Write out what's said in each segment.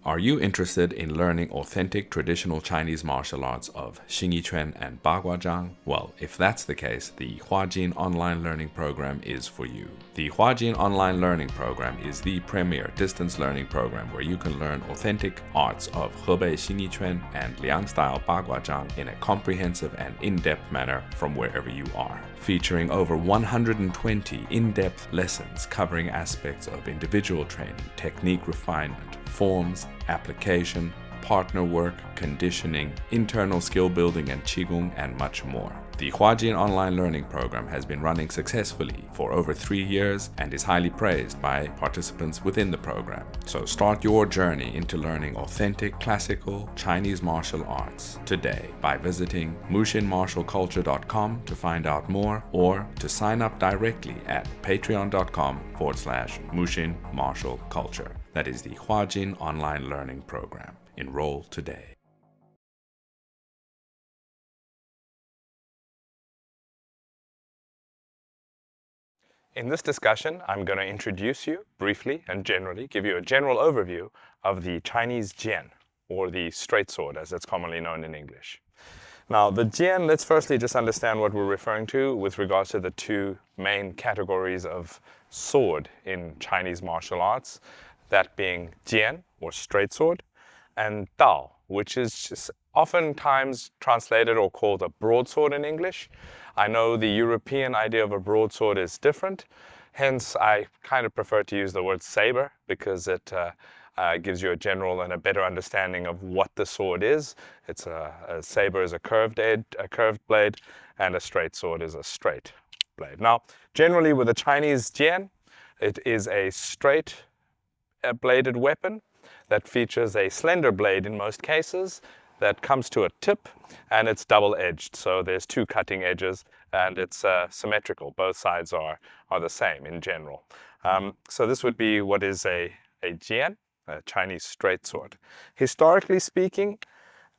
Are you interested in learning authentic traditional Chinese martial arts of Xingyi Quan and Bagua Zhang? Well, if that's the case, the Huajin Online Learning Program is for you. The Huajin Online Learning Program is the premier distance learning program where you can learn authentic arts of Hebei Xingyi Quan and Liang style Bagua Zhang in a comprehensive and in-depth manner from wherever you are. Featuring over 120 in-depth lessons covering aspects of individual training, technique refinement, forms, application, partner work, conditioning, internal skill building and qigong, and much more. The Huajin Online Learning Program has been running successfully for over 3 years and is highly praised by participants within the program. So start your journey into learning authentic classical Chinese martial arts today by visiting mushinmartialculture.com to find out more or to sign up directly at patreon.com/mushinmartialculture. That is the Huajin Online Learning Program. Enroll today. In this discussion, I'm going to introduce you briefly and generally, give you a general overview of the Chinese Jian, or the straight sword as it's commonly known in English. Now, the Jian, let's firstly just understand what we're referring to with regards to the two main categories of sword in Chinese martial arts, that being Jian, or straight sword, and Dao, which is just oftentimes translated or called a broadsword in English. I know the European idea of a broadsword is different, hence I kind of prefer to use the word saber because it gives you a general and a better understanding of what the sword is. It's a saber is a curved blade, and a straight sword is a straight blade. Now, generally with the Chinese Jian, it is a straight bladed weapon that features a slender blade in most cases that comes to a tip, and it's double-edged. So there's two cutting edges, and it's symmetrical. Both sides are the same in general. So this would be what is a Jian, a Chinese straight sword. Historically speaking,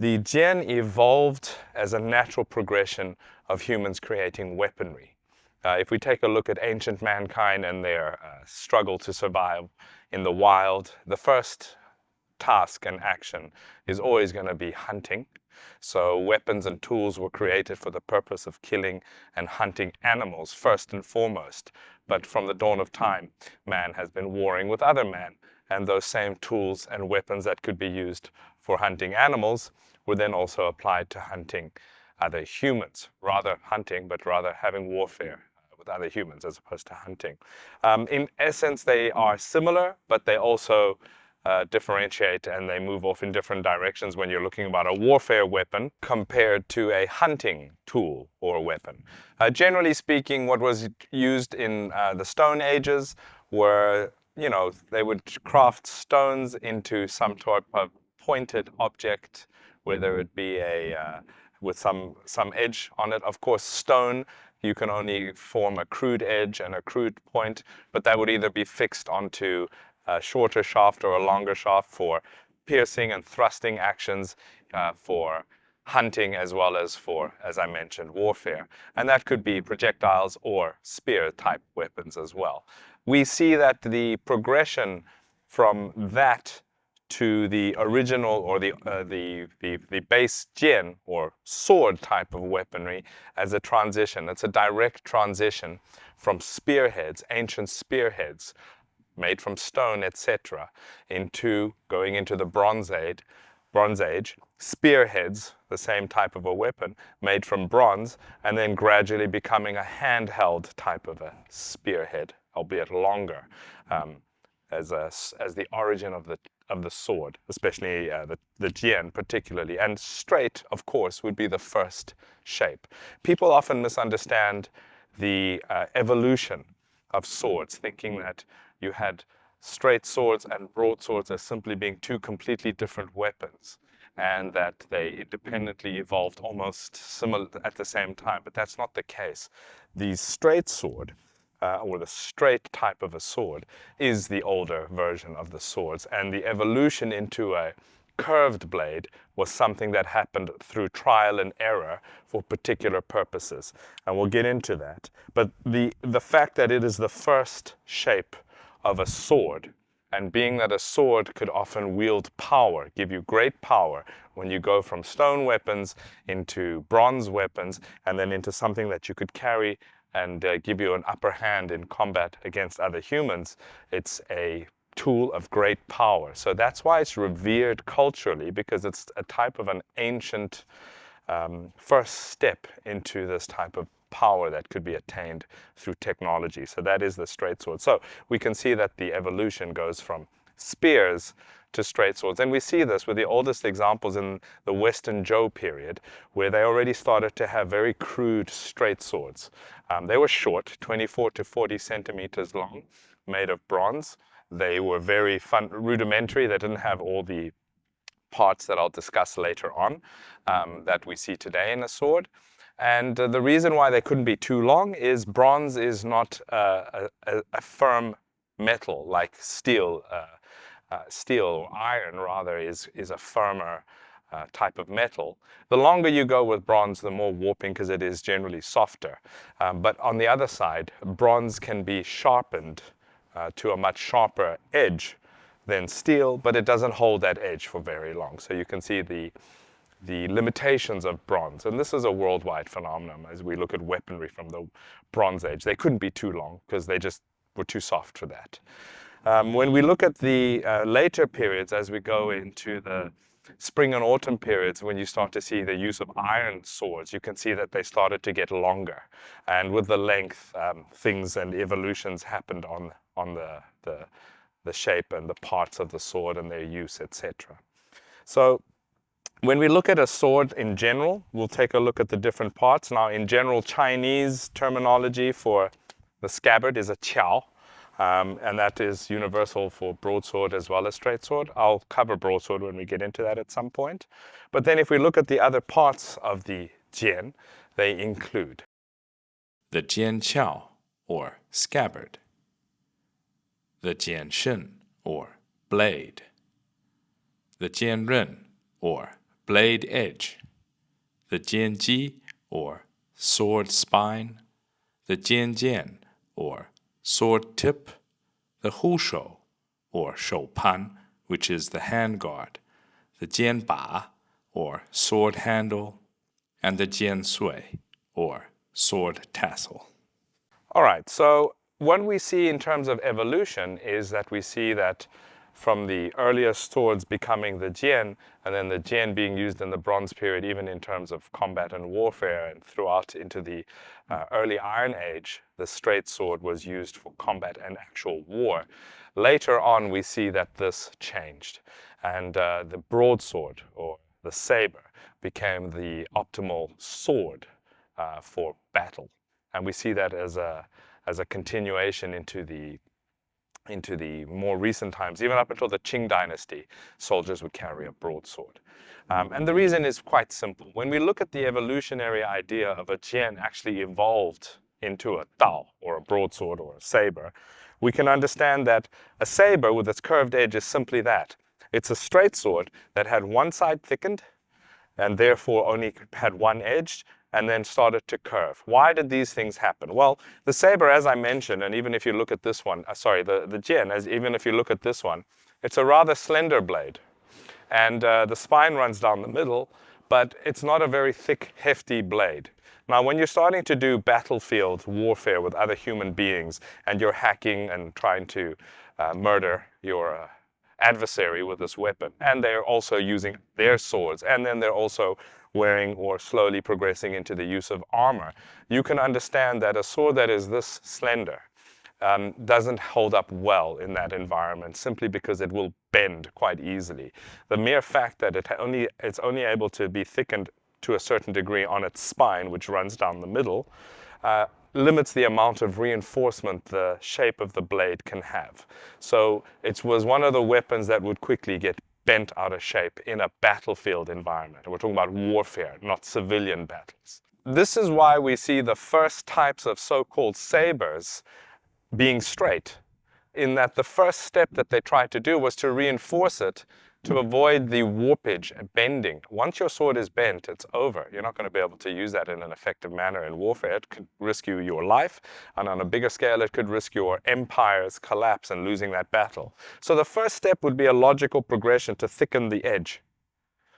the Jian evolved as a natural progression of humans creating weaponry. If we take a look at ancient mankind and their struggle to survive in the wild, the first task and action is always going to be hunting. So weapons and tools were created for the purpose of killing and hunting animals first and foremost. But from the dawn of time, man has been warring with other man, and those same tools and weapons that could be used for hunting animals were then also applied to hunting other humans. Rather hunting, but rather having warfare with other humans as opposed to hunting. In essence, they are similar, but they also differentiate, and they move off in different directions when you're looking about a warfare weapon compared to a hunting tool or weapon. Generally speaking, what was used in the Stone Ages were, they would craft stones into some type of pointed object, whether it be with some edge on it. Of course, stone, you can only form a crude edge and a crude point, but that would either be fixed onto a shorter shaft or a longer shaft for piercing and thrusting actions, for hunting, as well as for, as I mentioned, warfare. And that could be projectiles or spear type weapons as well. We see that the progression from that to the original or the base Jian or sword type of weaponry as a transition. It's a direct transition from spearheads, ancient spearheads, made from stone, etc., into going into the Bronze Age, spearheads, the same type of a weapon, made from bronze, and then gradually becoming a handheld type of a spearhead, albeit longer, as the origin of the sword, especially the Jian particularly. And straight, of course, would be the first shape. People often misunderstand the evolution of swords, thinking that you had straight swords and broadswords as simply being two completely different weapons, and that they independently evolved almost similar at the same time. But that's not the case. The straight sword, or the straight type of a sword, is the older version of the swords, and the evolution into a curved blade was something that happened through trial and error for particular purposes, and we'll get into that. But the fact that it is the first shape of a sword And being that a sword could often wield power, give you great power, when you go from stone weapons into bronze weapons and then into something that you could carry and give you an upper hand in combat against other humans, it's a tool of great power. So that's why it's revered culturally, because it's a type of an ancient first step into this type of power that could be attained through technology. So that is the straight sword. So we can see that the evolution goes from spears to straight swords. And we see this with the oldest examples in the Western Zhou period, where they already started to have very crude straight swords. They were short, 24 to 40 centimeters long, made of bronze. They were very rudimentary. They didn't have all the parts that I'll discuss later on that we see today in a sword. And the reason why they couldn't be too long is bronze is not a firm metal like steel. Steel or iron, rather, is a firmer type of metal. The longer you go with bronze, the more warping, because it is generally softer. But on the other side, bronze can be sharpened to a much sharper edge than steel, but it doesn't hold that edge for very long. So you can see the limitations of bronze. And this is a worldwide phenomenon as we look at weaponry from the Bronze Age. They couldn't be too long because they just were too soft for that. When we look at the later periods, as we go into the spring and autumn periods, when you start to see the use of iron swords, you can see that they started to get longer. And with the length, things and evolutions happened on the shape and the parts of the sword and their use, etc. So when we look at a sword in general, we'll take a look at the different parts. Now, in general, Chinese terminology for the scabbard is a qiao, and that is universal for broadsword as well as straight sword. I'll cover broadsword when we get into that at some point. But then if we look at the other parts of the jian, they include the jian qiao, or scabbard, the jian shen, or blade, the jian ren, or blade edge, the jian ji, or sword spine, the jian jian, or sword tip, the hu shou, or shou pan, which is the hand guard, the jian ba, or sword handle, and the jian sui, or sword tassel. All right, so what we see in terms of evolution is that we see that from the earliest swords becoming the jian, and then the jian being used in the Bronze period, even in terms of combat and warfare, and throughout into the early Iron Age, the straight sword was used for combat and actual war. Later on, we see that this changed, and the broadsword, or the saber, became the optimal sword for battle. And we see that as a continuation into the more recent times. Even up until the Qing dynasty, soldiers would carry a broadsword. And the reason is quite simple. When we look at the evolutionary idea of a jian actually evolved into a dao, or a broadsword, or a saber, we can understand that a saber with its curved edge is simply that. It's a straight sword that had one side thickened and therefore only had one edge, and then started to curve. Why did these things happen? Well, the saber, as I mentioned, and even if you look at this one, the jian, even if you look at this one, it's a rather slender blade. And the spine runs down the middle, but it's not a very thick, hefty blade. Now, when you're starting to do battlefield warfare with other human beings, and you're hacking and trying to murder your adversary with this weapon, and they're also using their swords, and then they're also wearing or slowly progressing into the use of armor, you can understand that a sword that is this slender doesn't hold up well in that environment, simply because it will bend quite easily. The mere fact that it's only able to be thickened to a certain degree on its spine, which runs down the middle, limits the amount of reinforcement the shape of the blade can have. So it was one of the weapons that would quickly get bent out of shape in a battlefield environment. And we're talking about warfare, not civilian battles. This is why we see the first types of so-called sabers being straight, in that the first step that they tried to do was to reinforce it to avoid the warpage, bending. Once your sword is bent, it's over. You're not going to be able to use that in an effective manner in warfare. It could risk you your life, and on a bigger scale, it could risk your empire's collapse and losing that battle. So the first step would be a logical progression to thicken the edge.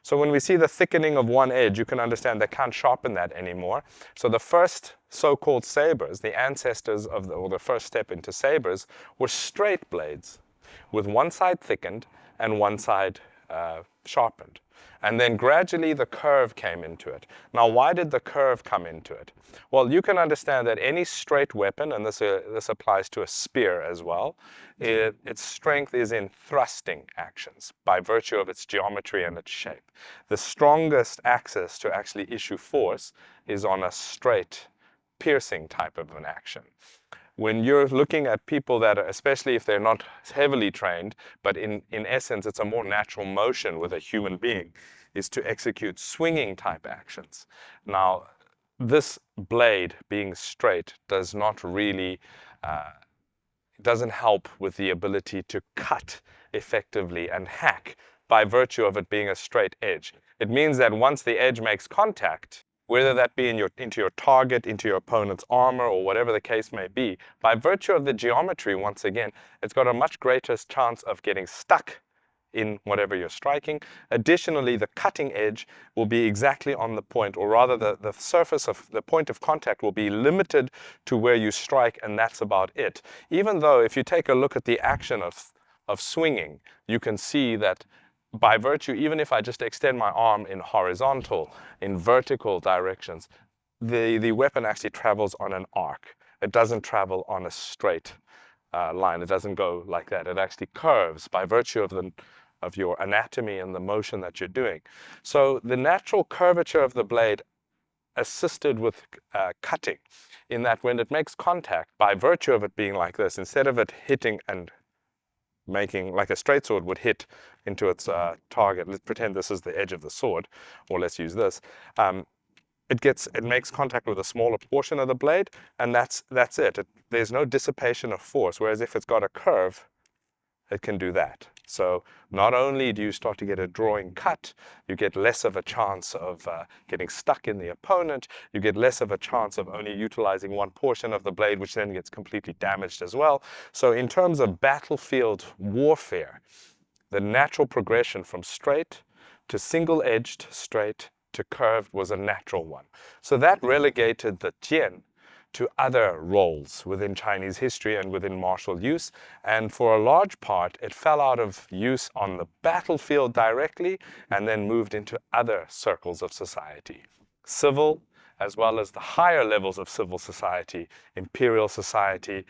So when we see the thickening of one edge, you can understand they can't sharpen that anymore. So the first so-called sabers, the ancestors of or the first step into sabers, were straight blades with one side thickened and one side sharpened. And then gradually the curve came into it. Now, why did the curve come into it? Well, you can understand that any straight weapon, and this applies to a spear as well, its strength is in thrusting actions by virtue of its geometry and its shape. The strongest axis to actually issue force is on a straight, piercing type of an action. When you're looking at people that are, especially if they're not heavily trained, but in essence, it's a more natural motion with a human being, is to execute swinging type actions. Now, this blade being straight does not really, doesn't help with the ability to cut effectively and hack by virtue of it being a straight edge. It means that once the edge makes contact, whether that be into your target, into your opponent's armor, or whatever the case may be, by virtue of the geometry, once again, it's got a much greater chance of getting stuck in whatever you're striking. Additionally, the cutting edge will be exactly on the point, or rather the surface of the point of contact will be limited to where you strike, and that's about it. Even though if you take a look at the action of swinging, you can see that by virtue, even if I just extend my arm in horizontal, in vertical directions, the weapon actually travels on an arc. It doesn't travel on a straight line. It doesn't go like that. It actually curves by virtue of your anatomy and the motion that you're doing. So the natural curvature of the blade assisted with cutting, in that when it makes contact, by virtue of it being like this, instead of it hitting and making like a straight sword would hit into its target. Let's pretend this is the edge of the sword, or let's use this. It makes contact with a smaller portion of the blade, and that's it. There's no dissipation of force. Whereas if it's got a curve, it can do that. So not only do you start to get a drawing cut, you get less of a chance of getting stuck in the opponent, you get less of a chance of only utilizing one portion of the blade, which then gets completely damaged as well. So in terms of battlefield warfare, the natural progression from straight to single-edged straight to curved was a natural one. So that relegated the Jian to other roles within Chinese history and within martial use. And for a large part, it fell out of use on the battlefield directly and then moved into other circles of society. Civil, as well as the higher levels of civil society, imperial society,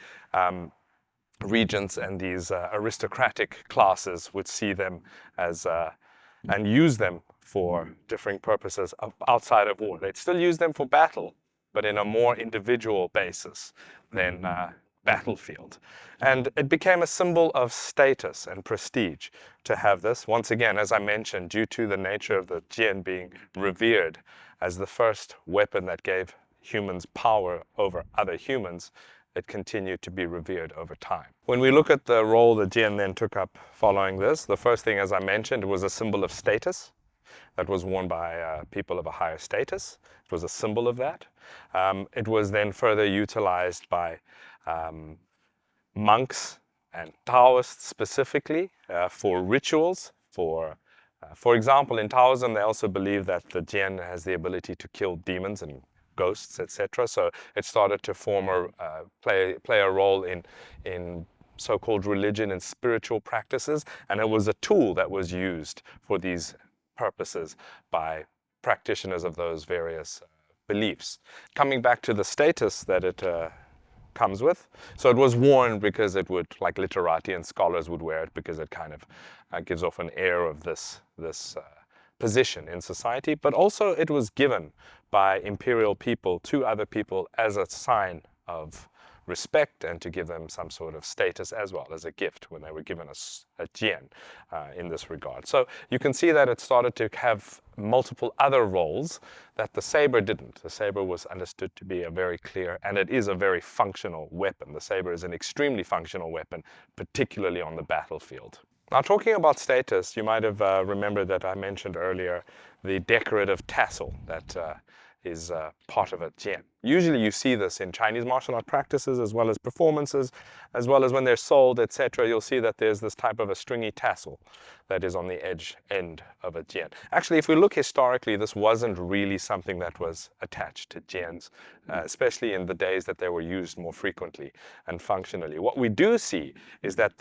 regents and these aristocratic classes would see them as, and use them for differing purposes outside of war. They'd still use them for battle, but in a more individual basis than battlefield. And it became a symbol of status and prestige to have this. Once again, as I mentioned, due to the nature of the Jian being revered as the first weapon that gave humans power over other humans, it continued to be revered over time. When we look at the role the Jian then took up following this, the first thing, as I mentioned, it was a symbol of status that was worn by people of a higher status. It was a symbol of that. It was then further utilized by monks and Taoists specifically for rituals. For example, in Taoism, they also believe that the Jian has the ability to kill demons and ghosts, etc. So it started to play a role in so-called religion and spiritual practices, and it was a tool that was used for these purposes by practitioners of those various beliefs. Coming back to the status that it comes with, so it was worn because it would, like literati and scholars would wear it because it kind of gives off an air of this position in society, but also it was given by imperial people to other people as a sign of respect and to give them some sort of status as well as a gift when they were given a jian in this regard. So you can see that it started to have multiple other roles that the saber didn't. The saber was understood to be a very clear, and it is a very functional weapon. The saber is an extremely functional weapon, particularly on the battlefield. Now, talking about status, you might have remembered that I mentioned earlier the decorative tassel that is part of a jian. Usually you see this in Chinese martial art practices as well as performances, as well as when they're sold, etc. You'll see that there's this type of a stringy tassel that is on the end of a jian. Actually, if we look historically, this wasn't really something that was attached to jians, especially in the days that they were used more frequently and functionally. What we do see is that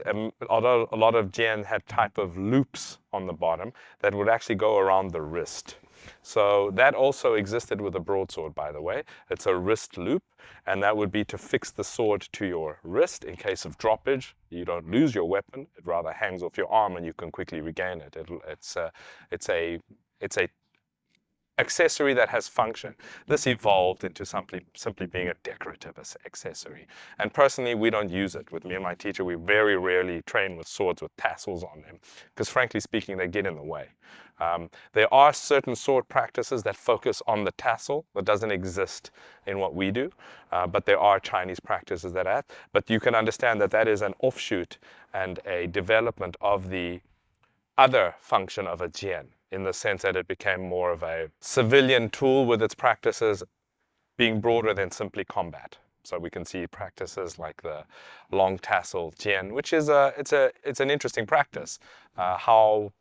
although a lot of jian had type of loops on the bottom that would actually go around the wrist. So that also existed with a broadsword, by the way. It's a wrist loop, and that would be to fix the sword to your wrist in case of droppage. You don't lose your weapon; it rather hangs off your arm, and you can quickly regain it. It's a accessory that has function. This evolved into simply being a decorative accessory. And personally, we don't use it. With me and my teacher, we very rarely train with swords with tassels on them because frankly speaking, they get in the way. There are certain sword practices that focus on the tassel that doesn't exist in what we do, but there are Chinese practices that add. But you can understand that that is an offshoot and a development of the other function of a jian, in the sense that it became more of a civilian tool with its practices being broader than simply combat. So we can see practices like the long tassel jian, which is it's an interesting practice. How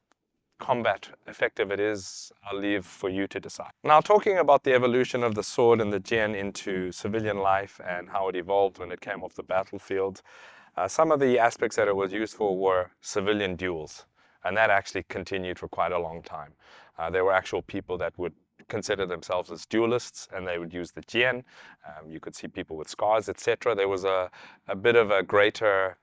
combat effective it is, I'll leave for you to decide. Now, talking about the evolution of the sword and the jian into civilian life and how it evolved when it came off the battlefield, some of the aspects that it was used for were civilian duels. And that actually continued for quite a long time. There were actual people that would consider themselves as duelists, and they would use the jian. You could see people with scars, etc. There was a bit of a greater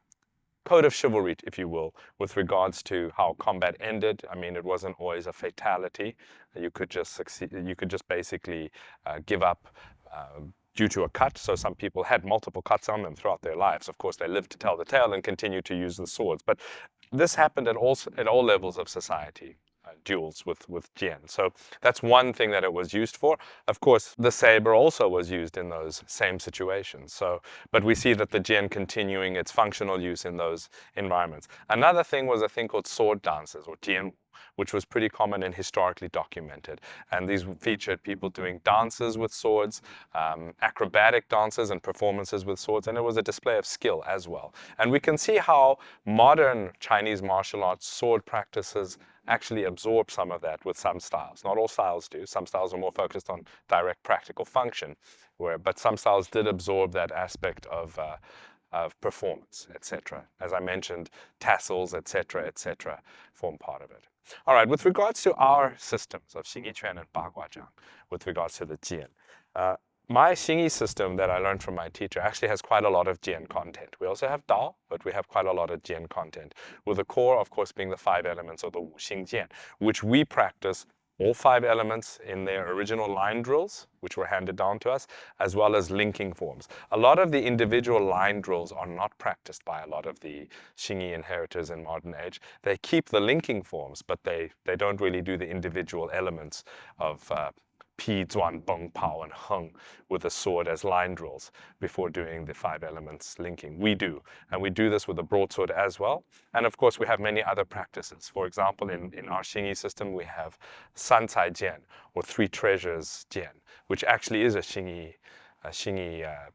code of chivalry, if you will, with regards to how combat ended. I mean, it wasn't always a fatality. You could just succeed. You could just basically give up due to a cut. So some people had multiple cuts on them throughout their lives. Of course, they lived to tell the tale and continued to use the swords. But this happened at all levels of society. Duels with jian. So that's one thing that it was used for. Of course, the saber also was used in those same situations. So, but we see that the jian continuing its functional use in those environments. Another thing was a thing called sword dances, or jian, which was pretty common and historically documented. And these featured people doing dances with swords, acrobatic dances and performances with swords, and it was a display of skill as well. And we can see how modern Chinese martial arts sword practices actually absorb some of that with some styles. Not all styles do. Some styles are more focused on direct practical function, but some styles did absorb that aspect of performance, etc. As I mentioned, tassels, etc., form part of it. All right, with regards to our systems of Xingyi Quan and Bagua Zhang, with regards to the jian, my Xingyi system that I learned from my teacher actually has quite a lot of jian content. We also have Dao, but we have quite a lot of jian content, with the core, of course, being the 5 elements of the Wu Xing Jian, which we practice all 5 elements in their original line drills, which were handed down to us, as well as linking forms. A lot of the individual line drills are not practiced by a lot of the Xingyi inheritors in modern age. They keep the linking forms, but they don't really do the individual elements of Pi, Zuan, Beng, Pao, and Heng with the sword as line drills before doing the 5 elements linking. We do, and we do this with the broadsword as well. And of course, we have many other practices. For example, in our Xingyi system, we have San Cai Jian, or 3 treasures Jian, which actually is a Xingyi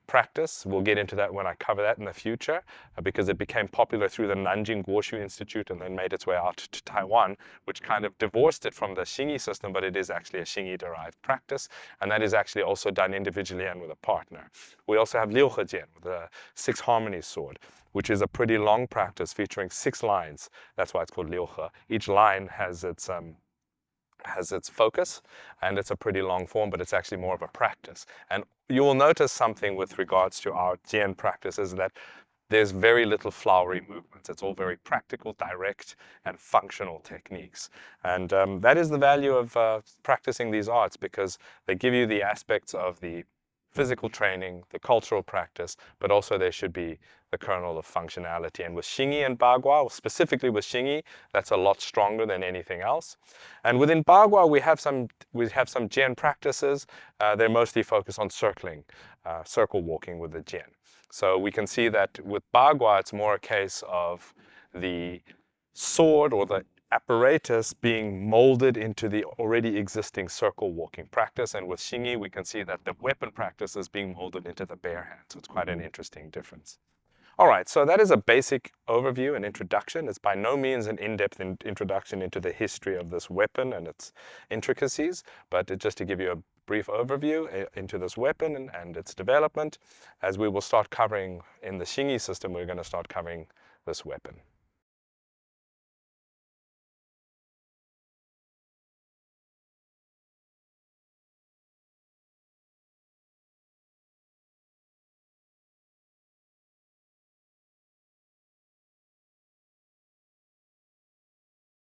practice. We'll get into that when I cover that in the future, because it became popular through the Nanjing Guoshu Institute and then made its way out to Taiwan, which kind of divorced it from the Xingyi system, but it is actually a Xingyi-derived practice, and that is actually also done individually and with a partner. We also have Liu He Jian, the 6 harmony sword, which is a pretty long practice featuring 6 lines. That's why it's called Liu He. Each line has its focus, and it's a pretty long form, but it's actually more of a practice. And you will notice something with regards to our jian practices, that there's very little flowery movements. It's all very practical, direct, and functional techniques. And that is the value of practicing these arts, because they give you the aspects of the physical training, the cultural practice, but also there should be the kernel of functionality. And with Xingyi and Bagua, specifically with Xingyi, that's a lot stronger than anything else. And within Bagua, we have some jian practices. They're mostly focused on circling, circle walking with the jian. So we can see that with Bagua, it's more a case of the sword or the apparatus being molded into the already existing circle walking practice. And with Xingyi, we can see that the weapon practice is being molded into the bare hand. So it's quite an interesting difference. All right, so that is a basic overview and introduction. It's by no means an in-depth introduction into the history of this weapon and its intricacies, but just to give you a brief overview into this weapon and its development. As we will start covering in the Xingyi system, we're going to start covering this weapon.